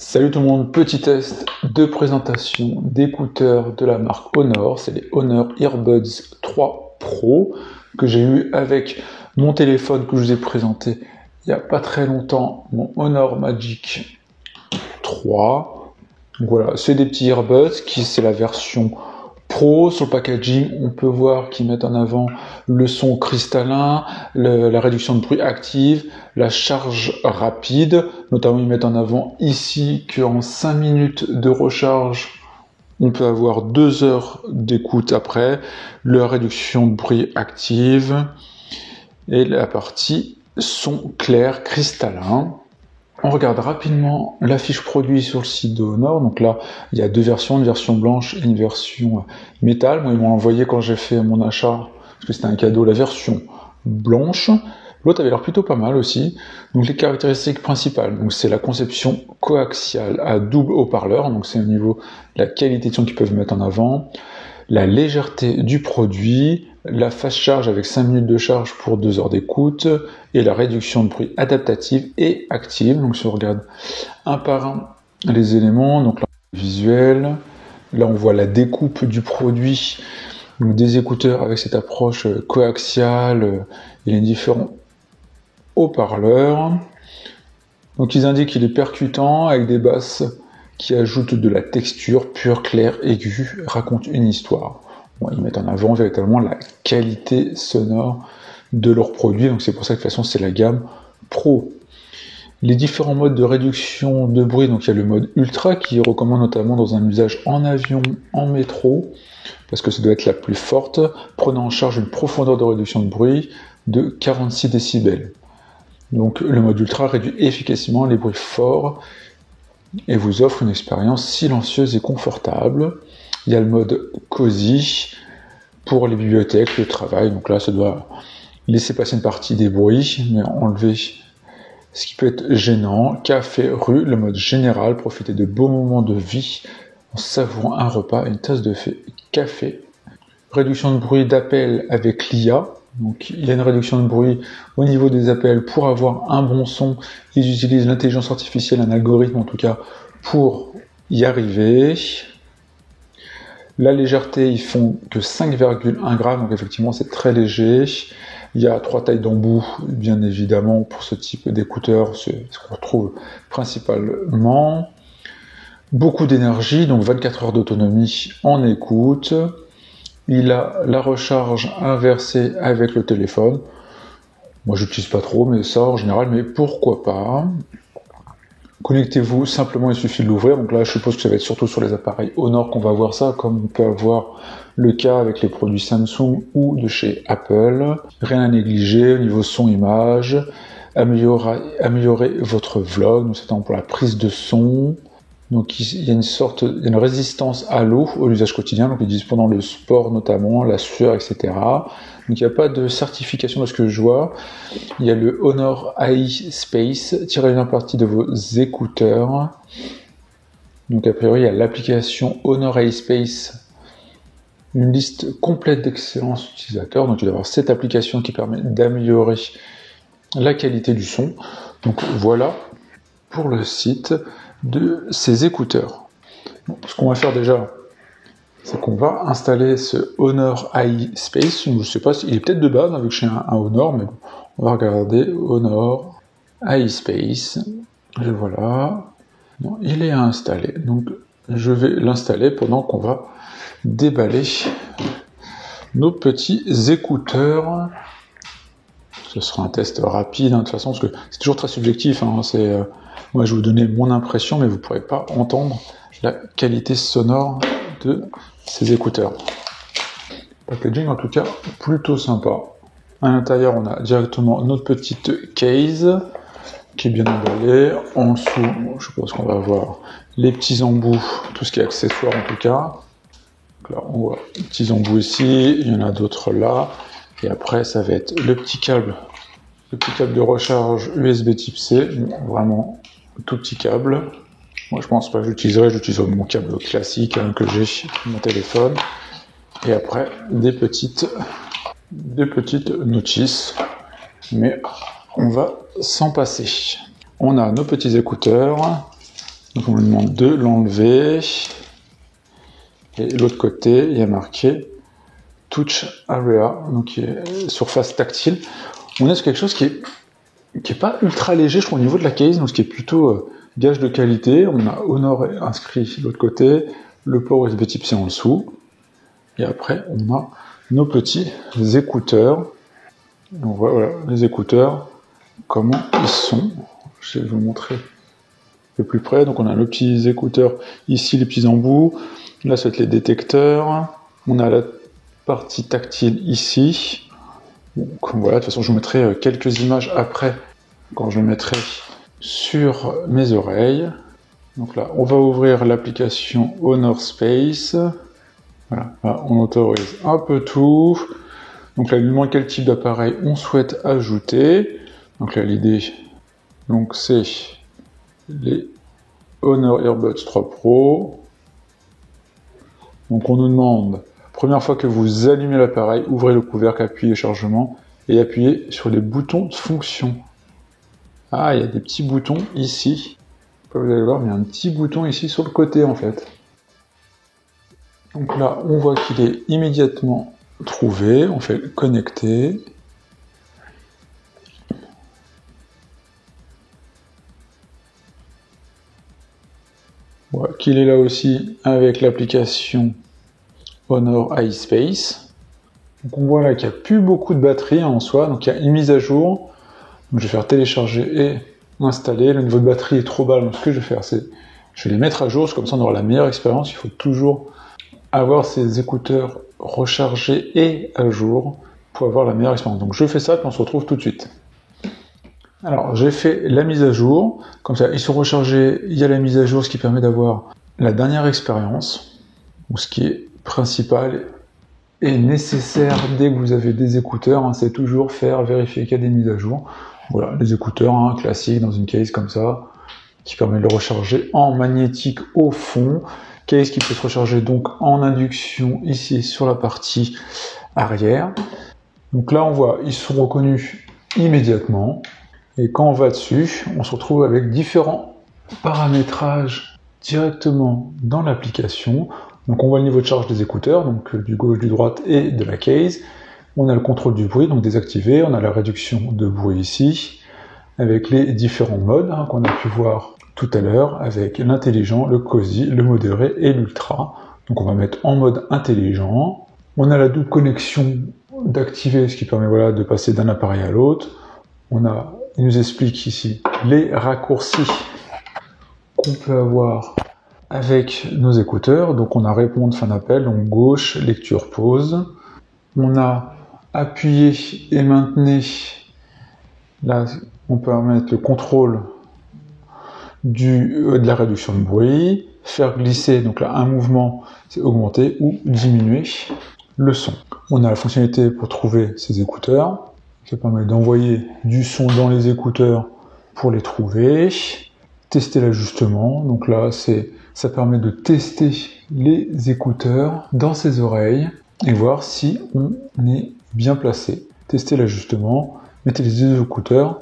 Salut tout le monde, petit test de présentation d'écouteurs de la marque Honor, c'est les Honor Earbuds 3 Pro que j'ai eu avec mon téléphone que je vous ai présenté il n'y a pas très longtemps, mon Honor Magic 3. Donc voilà, c'est des petits earbuds qui c'est la version Pro. Sur le packaging, on peut voir qu'ils mettent en avant le son cristallin, la réduction de bruit active, la charge rapide. Notamment, ils mettent en avant ici qu'en 5 minutes de recharge, on peut avoir 2 heures d'écoute après, la réduction de bruit active et la partie son clair cristallin. On regarde rapidement la fiche produit sur le site de Honor. Donc là, il y a deux versions, une version blanche et une version métal. Moi, ils m'ont envoyé quand j'ai fait mon achat, parce que c'était un cadeau, la version blanche. L'autre avait l'air plutôt pas mal aussi. Donc les caractéristiques principales, donc c'est la conception coaxiale à double haut-parleur. Donc c'est au niveau de la qualité de son qu'ils peuvent mettre en avant. La légèreté du produit, la fast charge avec 5 minutes de charge pour 2 heures d'écoute, et la réduction de bruit adaptative et active. Donc si on regarde un par un les éléments, donc là visuel, là on voit la découpe du produit, donc des écouteurs avec cette approche coaxiale, et les différents haut-parleurs. Donc ils indiquent qu'il est percutant avec des basses qui ajoute de la texture pure, claire, aiguë, raconte une histoire. Bon, ils mettent en avant véritablement la qualité sonore de leurs produits, donc c'est pour ça que de toute façon c'est la gamme Pro. Les différents modes de réduction de bruit, donc il y a le mode Ultra qui recommande notamment dans un usage en avion, en métro, parce que ça doit être la plus forte, prenant en charge une profondeur de réduction de bruit de 46 décibels. Donc le mode Ultra réduit efficacement les bruits forts et vous offre une expérience silencieuse et confortable. Il y a le mode Cozy pour les bibliothèques, le travail. Donc là, ça doit laisser passer une partie des bruits, mais enlever ce qui peut être gênant. Café, rue, le mode général, profiter de beaux moments de vie en savourant un repas et une tasse de café. Réduction de bruit d'appel avec l'IA. Donc il y a une réduction de bruit au niveau des appels pour avoir un bon son. Ils utilisent l'intelligence artificielle, un algorithme en tout cas, pour y arriver. La légèreté, ils font que 5,1 grammes, donc effectivement c'est très léger. Il y a 3 tailles d'embout, bien évidemment, pour ce type d'écouteurs, c'est ce qu'on retrouve principalement. Beaucoup d'énergie, donc 24 heures d'autonomie en écoute. Il a la recharge inversée avec le téléphone. Moi, je n'utilise pas trop, mais ça en général, mais pourquoi pas. Connectez-vous simplement, il suffit de l'ouvrir. Donc là, je suppose que ça va être surtout sur les appareils Honor qu'on va voir ça, comme on peut avoir le cas avec les produits Samsung ou de chez Apple. Rien à négliger au niveau son-image. Améliorer votre vlog, donc c'est pour la prise de son. Donc il y a une résistance à l'eau, à l'usage quotidien, donc ils disent pendant le sport notamment, la sueur, etc. Donc il n'y a pas de certification de ce que je vois. Il y a le Honor AI Space, tirez une partie de vos écouteurs. Donc a priori il y a l'application Honor AI Space, une liste complète d'excellents utilisateurs. Donc il va y avoir cette application qui permet d'améliorer la qualité du son. Donc voilà pour le site de ces écouteurs. Donc, ce qu'on va faire déjà, c'est qu'on va installer ce Honor AI Space. Je ne sais pas s'il est peut-être de base, vu que je suis un Honor, mais bon, on va regarder Honor AI Space. Et voilà. Bon, il est installé. Donc, je vais l'installer pendant qu'on va déballer nos petits écouteurs. Ce sera un test rapide, hein, de toute façon, parce que c'est toujours très subjectif. Hein, moi, je vais vous donner mon impression, mais vous ne pourrez pas entendre la qualité sonore de ces écouteurs. Packaging, en tout cas, plutôt sympa. À l'intérieur, on a directement notre petite case qui est bien emballée. En dessous, je pense qu'on va avoir les petits embouts, tout ce qui est accessoire en tout cas. Donc là, on voit les petits embouts ici, il y en a d'autres là. Et après, ça va être le petit câble de recharge USB type C, vraiment tout petit câble. Moi, je pense pas que j'utiliserai mon câble classique hein, que j'ai sur mon téléphone. Et après, des petites notices. Mais on va s'en passer. On a nos petits écouteurs Donc on me demande de l'enlever. Et l'autre côté, il y a marqué Touch Area, donc surface tactile. On est sur quelque chose qui est pas ultra léger, je crois, au niveau de la case, donc ce qui est plutôt gage de qualité. On a Honor inscrit de l'autre côté, le port USB Type-C en dessous. Et après, on a nos petits écouteurs. Donc voilà, les écouteurs, comment ils sont. Je vais vous montrer de plus près. Donc on a nos petits écouteurs ici, les petits embouts. Là, ça va être les détecteurs. On a la partie tactile ici. Donc voilà, de toute façon, je vous mettrai quelques images après, quand je le mettrai sur mes oreilles. Donc là, on va ouvrir l'application Honor Space. Voilà, là, on autorise un peu tout. Donc là, il nous demande quel type d'appareil on souhaite ajouter. Donc là, l'idée, donc c'est les Honor Earbuds 3 Pro. Donc on nous demande, première fois que vous allumez l'appareil, ouvrez le couvercle, appuyez chargement et appuyez sur les boutons de fonction. Ah, il y a des petits boutons ici. Comme vous allez voir, il y a un petit bouton ici sur le côté en fait. Donc là, on voit qu'il est immédiatement trouvé. On fait le connecter. Voilà, qu'il est là aussi avec l'application Honor iSpace. Donc on voit là qu'il n'y a plus beaucoup de batterie en soi, donc il y a une mise à jour. Donc je vais faire télécharger et installer. Le niveau de batterie est trop bas, donc ce que je vais faire, c'est je vais les mettre à jour, comme ça on aura la meilleure expérience. Il faut toujours avoir ses écouteurs rechargés et à jour pour avoir la meilleure expérience. Donc je fais ça, puis on se retrouve tout de suite. Alors j'ai fait la mise à jour, comme ça ils sont rechargés, il y a la mise à jour, ce qui permet d'avoir la dernière expérience, ou ce qui est principal et nécessaire dès que vous avez des écouteurs, hein, c'est toujours vérifier qu'il y a des mises à jour. Voilà, les écouteurs hein, classiques dans une case comme ça, qui permet de le recharger en magnétique au fond. Case qui peut se recharger donc en induction ici sur la partie arrière. Donc là on voit, ils sont reconnus immédiatement. Et quand on va dessus, on se retrouve avec différents paramétrages directement dans l'application. Donc on voit le niveau de charge des écouteurs, donc du gauche, du droite et de la case. On a le contrôle du bruit, donc désactivé. On a la réduction de bruit ici, avec les différents modes hein, qu'on a pu voir tout à l'heure, avec l'intelligent, le cozy, le modéré et l'ultra. Donc on va mettre en mode intelligent. On a la double connexion d'activer, ce qui permet voilà, de passer d'un appareil à l'autre. Il nous explique ici les raccourcis qu'on peut avoir avec nos écouteurs. Donc on a répondre, fin d'appel, donc gauche, lecture, pause. On a appuyé et maintenir. Là, on peut mettre le contrôle de la réduction de bruit. Faire glisser, donc là un mouvement, c'est augmenter ou diminuer le son. On a la fonctionnalité pour trouver ces écouteurs. Ça permet d'envoyer du son dans les écouteurs pour les trouver. Tester l'ajustement. Donc là, ça permet de tester les écouteurs dans ses oreilles et voir si on est bien placé. Tester l'ajustement. Mettez les deux écouteurs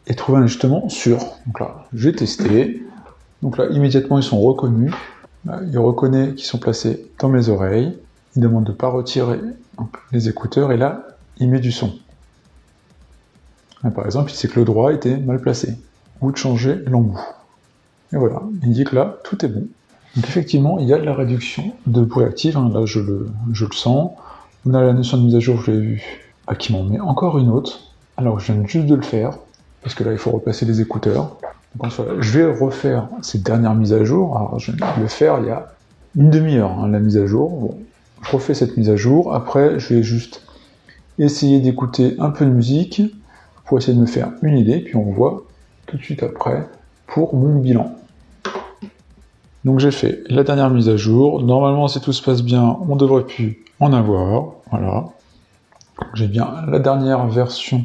et trouver un ajustement sûr. Donc là, j'ai testé. Donc là, immédiatement, ils sont reconnus. Là, il reconnaît qu'ils sont placés dans mes oreilles. Il demande de ne pas retirer donc, les écouteurs et là, il met du son. Par exemple, il sait que le droit était mal placé, ou de changer l'embout. Et voilà, il dit que là, tout est bon. Donc effectivement, il y a de la réduction de bruit active, hein, là je le sens. On a la notion de mise à jour, je l'ai vu, qui m'en met encore une autre. Alors je viens juste de le faire, parce que là il faut replacer les écouteurs. Donc voilà, je vais refaire cette dernière mise à jour. Alors je viens de le faire il y a une demi-heure, hein, la mise à jour. Bon, je refais cette mise à jour, après je vais juste essayer d'écouter un peu de musique, pour essayer de me faire une idée, puis on voit tout de suite après pour mon bilan. Donc j'ai fait la dernière mise à jour. Normalement, si tout se passe bien, on devrait plus en avoir. Voilà. J'ai bien la dernière version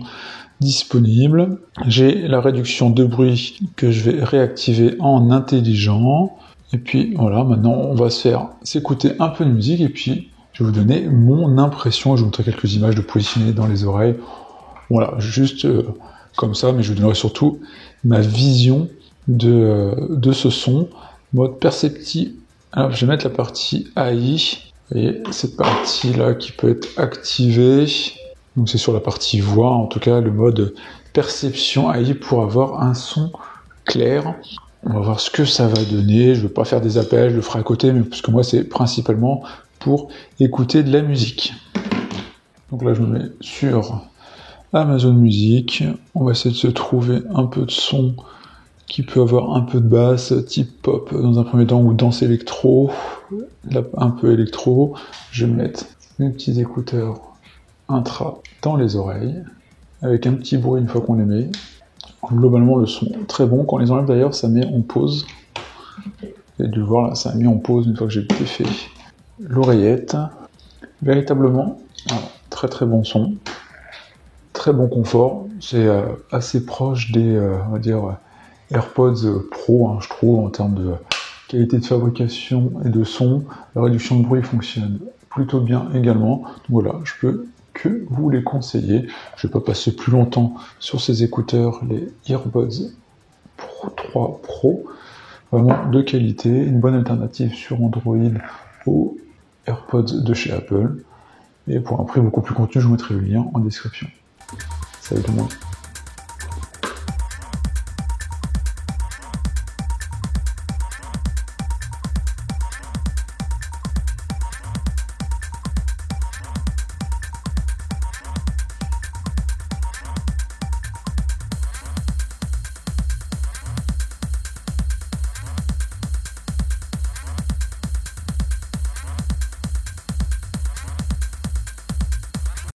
disponible. J'ai la réduction de bruit que je vais réactiver en intelligent. Et puis voilà, maintenant on va se faire s'écouter un peu de musique et puis je vais vous donner mon impression. Je vais vous montrer quelques images de positionner dans les oreilles. Voilà, juste comme ça, mais je vous donnerai surtout ma vision de ce son. Mode perceptif. Alors je vais mettre la partie AI. Vous voyez, cette partie-là qui peut être activée. Donc c'est sur la partie voix, en tout cas le mode perception AI pour avoir un son clair. On va voir ce que ça va donner. Je ne veux pas faire des appels, je le ferai à côté, mais parce que moi c'est principalement pour écouter de la musique. Donc là je me mets sur Amazon Music. On va essayer de se trouver un peu de son qui peut avoir un peu de basse, type pop dans un premier temps, ou danse électro, là, un peu électro. Je vais mettre mes petits écouteurs intra dans les oreilles, avec un petit bruit une fois qu'on les met. Globalement, le son très bon. Quand on les enlève d'ailleurs, ça met en pause. Vous avez dû le voir là, ça a mis en pause une fois que j'ai fait l'oreillette. Véritablement, très très bon son, très bon confort. C'est assez proche des, on va dire, AirPods Pro, hein, je trouve, en termes de qualité de fabrication et de son. La réduction de bruit fonctionne plutôt bien également. Donc voilà, je peux que vous les conseiller. Je ne vais pas passer plus longtemps sur ces écouteurs, les AirPods Pro 3 Pro. Vraiment de qualité, une bonne alternative sur Android aux AirPods de chez Apple. Et pour un prix beaucoup plus contenu, je vous mettrai le lien en description. Salut tout le monde.